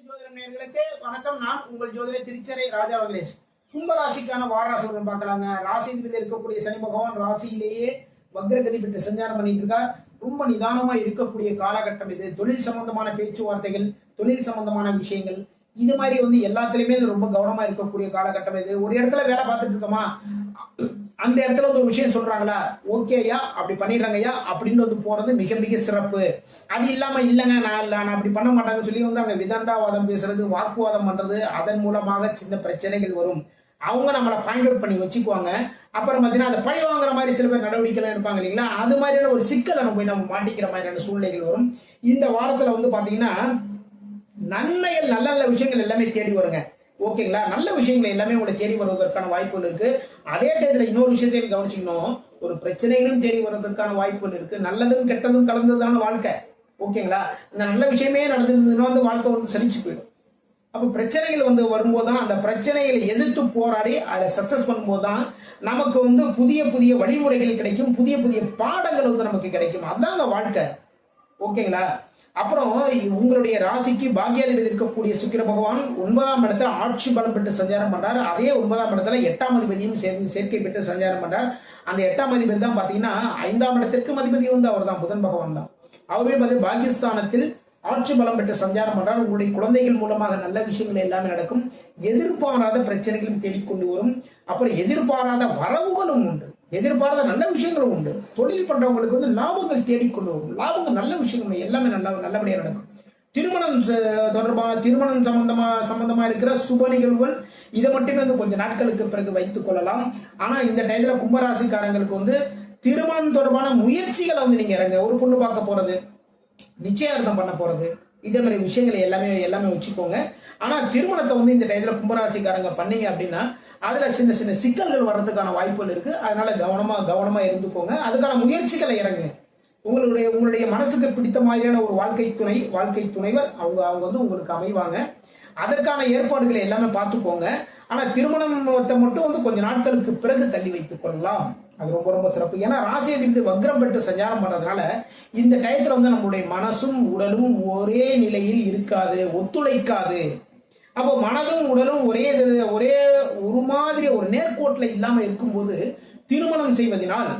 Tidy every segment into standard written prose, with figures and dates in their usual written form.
ஜோதிடம் நேயர்களுக்கு வணக்கம். நான் உங்கள் ஜோதிட திருச்சரை ராஜா வெங்கடேஷ். கும்பராசிக்கான வாராசுடன் பார்க்கலாங்க. ராசியில் இருக்கக்கூடிய சனி பகவான் ராசியிலேயே வக்ரகதி பெற்று சஞ்சாரம் பண்ணிட்டு இருக்கார். ரொம்ப நிதானமா இருக்கக்கூடிய காலகட்டம் இது. தொழில் சம்பந்தமான பேச்சுவார்த்தைகள், தொழில் சம்பந்தமான விஷயங்கள், இது மாதிரி எல்லாத்துலயுமே ரொம்ப கவனமா இருக்கக்கூடிய காலகட்டம் இது. ஒரு இடத்துல வேலை பார்த்துட்டு இருக்கோமா, அந்த இடத்துல ஒரு விஷயம் சொல்றாங்களா, ஓகேயா அப்படி பண்ணிடுறாங்கய்யா அப்படின்னு போறது மிக மிக சிறப்பு. அது இல்லாம இல்லைங்க நான் அப்படி பண்ண மாட்டாங்கன்னு சொல்லி அங்க விதண்டாவாதம் பேசுறது, வாக்குவாதம் பண்றது, அதன் மூலமாக சின்ன பிரச்சனைகள் வரும். அவங்க நம்மளை பாயிண்ட் அவுட் பண்ணி வச்சுக்குவாங்க. அப்புறம் பார்த்தீங்கன்னா அதை பழி வாங்குற மாதிரி சில பேர் நடவடிக்கைகள் எடுப்பாங்க இல்லைங்களா, அது மாதிரியான ஒரு சிக்கலை நம்ம மாட்டிக்கிற மாதிரியான சூழ்நிலைகள் வரும். இந்த வாரத்துல பாத்தீங்கன்னா நன்மைகள், நல்ல நல்ல விஷயங்கள் எல்லாமே தேடி வருங்க. ஓகேங்களா, நல்ல விஷயங்கள் எல்லாமே உங்களை தேடி வருவதற்கான வாய்ப்புகள் இருக்கு. அதே டயத்துல இன்னொரு விஷயத்தையும் கவனிச்சுக்கணும், ஒரு பிரச்சனைகளும் தேடி வருவதற்கான வாய்ப்புகள் இருக்கு. நல்லதும் கெட்டதும் கலந்ததுதான வாழ்க்கை. ஓகேங்களா, இந்த நல்ல விஷயமே நடந்ததுன்னா வாழ்க்கை சலிச்சு போயிடும். அப்போ பிரச்சனைகள் வரும்போது தான், அந்த பிரச்சனைகளை எதிர்த்து போராடி அதை சக்சஸ் பண்ணும்போது தான் நமக்கு புதிய புதிய வழிமுறைகள் கிடைக்கும், புதிய புதிய பாடங்கள் நமக்கு கிடைக்கும். அதுதான் அந்த வாழ்க்கை. ஓகேங்களா, அப்புறம் உங்களுடைய ராசிக்கு பாக்கியாதிபதி இருக்கக்கூடிய சுக்கிர பகவான் 9ஆம் இடத்துல ஆட்சி பலம் பெற்று சஞ்சாரம் பண்றார். அதே 9ஆம் இடத்துல 8ஆம் அதிபதியும் சேர்க்கை பெற்று சஞ்சாரம் பண்றார். அந்த 8ஆம் அதிபதி தான் பாத்தீங்கன்னா 5ஆம் இடத்திற்கு அதிபதி அவர் தான், புதன் பகவான் தான். அவரே பார்த்தீங்கன்னா பாகிஸ்தானத்தில் ஆட்சி பலம் பெற்று சஞ்சாரம் பண்றார். உங்களுடைய குழந்தைகள் மூலமாக நல்ல விஷயங்கள் எல்லாமே நடக்கும். எதிர்பாராத பிரச்சனைகளும் தேடிக்கொண்டு வரும். அப்புறம் எதிர்பாராத வரவுகளும் உண்டு, எதிர்பாராத நல்ல விஷயங்களும் உண்டு. தொழில் பண்றவங்களுக்கு லாபங்கள் தேடிக்கொண்டு வரும். லாபங்கள், நல்ல விஷயங்கள் எல்லாமே நல்லபடியாக நடக்கும். திருமணம் தொடர்பாக, திருமணம் சம்பந்தமா இருக்கிற சுப நிகழ்வுகள், இதை மட்டுமே கொஞ்சம் நாட்களுக்கு பிறகு வைத்துக் கொள்ளலாம். ஆனா இந்த டைம்ல கும்பராசிக்காரங்களுக்கு திருமணம் தொடர்பான முயற்சிகளை நீங்க இறங்க, ஒரு பொண்ணு பார்க்க போறது, நிச்சயார்த்தம் பண்ண போறது, இதே மாதிரி விஷயங்களை எல்லாமே வச்சுக்கோங்க. ஆனா திருமணத்தை இந்த டைத்துல கும்பராசிக்காரங்க பண்ணீங்க அப்படின்னா அதுல சின்ன சின்ன சிக்கல்கள் வர்றதுக்கான வாய்ப்புகள் இருக்கு. அதனால கவனமா இருந்துக்கோங்க. அதுக்கான முயற்சிகளை இறங்க. உங்களுடைய மனசுக்கு பிடித்த மாதிரியான ஒரு வாழ்க்கை துணைவர் அவங்க உங்களுக்கு அமைவாங்க. அதற்கான ஏற்பாடுகளை எல்லாமே பார்த்துக்கோங்க. ஆனா திருமணத்தை மட்டும் கொஞ்ச நாட்களுக்கு பிறகு தள்ளி வைத்துக் கொள்ளலாம். அது ரொம்ப ரொம்ப சிறப்பு. ஏன்னா ராசியை வக்ரம் பெற்று சஞ்சாரம் பண்றதுனால இந்த டயத்துல நம்மளுடைய மனசும் உடலும் ஒரே நிலையில் இருக்காது, ஒத்துழைக்காது. அப்போ மனதும் உடலும் ஒரே ஒரு மாதிரி ஒரு நேர்கோட்டில் இல்லாம இருக்கும்போது திருமணம் செய்வதனால்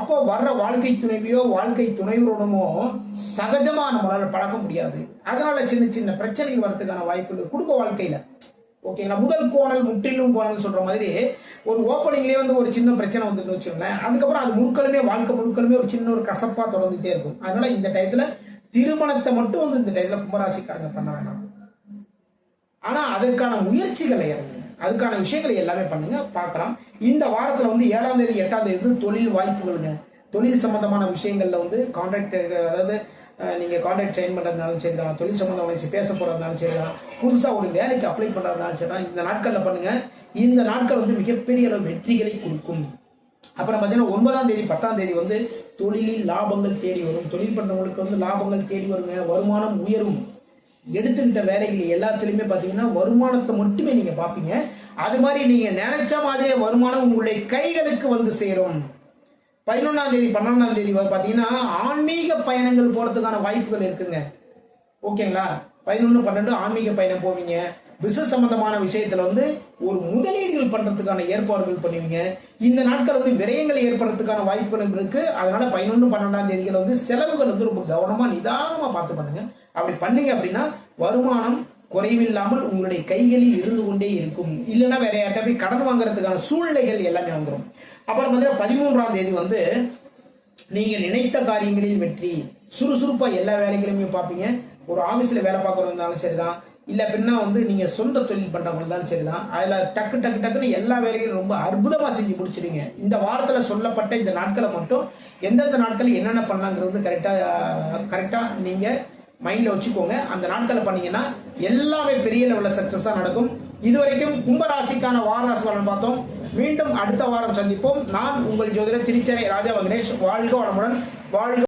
அப்போ வர்ற வாழ்க்கை துணைவியோ வாழ்க்கை துணைவரோடமோ சகஜமா நம்மளால பழக முடியாது. அதனால சின்ன சின்ன பிரச்சனைகள் வரதுக்கான வாய்ப்புகள் குடும்ப வாழ்க்கையில. ஓகேங்களா, முதல் கோணல் முற்றிலும் கோணல் சொல்ற மாதிரி ஒரு ஓப்பனிங்லேயே ஒரு சின்ன பிரச்சனை வந்துன்னு வச்சுக்கோங்களேன். அதுக்கப்புறம் அது வாழ்க்கை முழுக்களுமே ஒரு சின்ன ஒரு கசப்பா தொடர்ந்துட்டே இருக்கும். அதனால இந்த டயத்துல திருமணத்தை மட்டும் இந்த டயத்துல கும்பராசிக்காரங்க பண்ண வேண்டாம். ஆனா அதற்கான முயற்சிகளை இறங்குங்க, அதுக்கான விஷயங்களை எல்லாமே பண்ணுங்க, பார்க்கலாம். இந்த வாரத்துல 7ஆம் தேதி 8ஆம் தேதி தொழில் வாய்ப்புகளுங்க. தொழில் சம்பந்தமான விஷயங்கள்ல கான்ட்ராக்ட், அதாவது நீங்க கான்ட்ராக்ட் சைன் பண்றதுனாலும் சரிதான், தொழில் சம்பந்தமான பேச போறதுனாலும் சரிதான், புதுசா ஒரு வேலைக்கு அப்ளை பண்றதுனாலும் சரிதான், இந்த நாட்கள்ல பண்ணுங்க. இந்த நாட்கள் மிகப்பெரிய அளவு வெற்றிகளை கொடுக்கும். அப்புறம் பாத்தீங்கன்னா 9ஆம் தேதி 10ஆம் தேதி தொழிலில் லாபங்கள் தேடி வரும். தொழில் பண்றவங்களுக்கு லாபங்கள் தேடி வருங்க. வருமானம் உயரும். எடுத்துக்கிட்ட வேலைகள் எல்லாத்துலயுமே பாத்தீங்கன்னா வருமானத்தை மட்டுமே நீங்க பாப்பீங்க. அது மாதிரி நீங்க நினைச்ச மாதிரியே வருமானம் உங்களுடைய கைகளுக்கு சேரும். 11ஆம் தேதி 12ஆம் தேதி பாத்தீங்கன்னா ஆன்மீக பயணங்கள் போறதுக்கான வாய்ப்புகள் இருக்குங்க. ஓகேங்களா, 11, 12 ஆன்மீக பயணம் போவீங்க. பிசினஸ் சம்பந்தமான விஷயத்துல ஒரு முதலீடுகள் பண்றதுக்கான ஏற்பாடுகள் பண்ணுவீங்க. இந்த நாட்கள் விரயங்கள் ஏற்படுறதுக்கான வாய்ப்புகள் இருக்கு. அதனால 11, 12ஆம் தேதிகள் செலவுகள் ரொம்ப கவனமா நிதானமா பார்த்து பண்ணுங்க. அப்படி பண்ணீங்க அப்படின்னா வருமானம் குறைவில்லாமல் உங்களுடைய கைகளில் இருந்து கொண்டே இருக்கும். இல்லைன்னா வேற யார்கிட்ட போய் கடன் வாங்குறதுக்கான சூழ்நிலைகள் எல்லாமே வந்துடும். அப்புறம் 13ஆம் தேதி நீங்க நினைத்த காரியங்களில் வெற்றி. சுறுசுறுப்பா எல்லா வேலைகளையுமே பார்ப்பீங்க. ஒரு ஆபீஸ்ல வேலை பார்க்கறதுனாலும் சரிதான், இல்ல பின்னா நீங்க சொந்த தொழில் பண்றவங்களும் சரிதான், அதுல டக்குன்னு எல்லா வேலைகளும் ரொம்ப அற்புதமா செஞ்சு முடிச்சிருங்க. இந்த வாரத்துல சொல்லப்பட்ட இந்த நாட்களை மட்டும் எந்தெந்த நாட்கள் என்னென்ன பண்ணலாங்கிறது கரெக்டா நீங்க மைண்ட்ல வச்சுக்கோங்க. அந்த நாட்களை பண்ணீங்கன்னா எல்லாமே பெரிய லெவல்ல சக்சஸா நடக்கும். இதுவரைக்கும் கும்பராசிக்கான வாராசி பலன் பார்த்தோம். மீண்டும் அடுத்த வாரம் சந்திப்போம். நான் உங்கள் ஜோதிடர் திருச்சரை ராஜா வெங்கடேஷ். வாழ்க வளமுடன், வாழ்க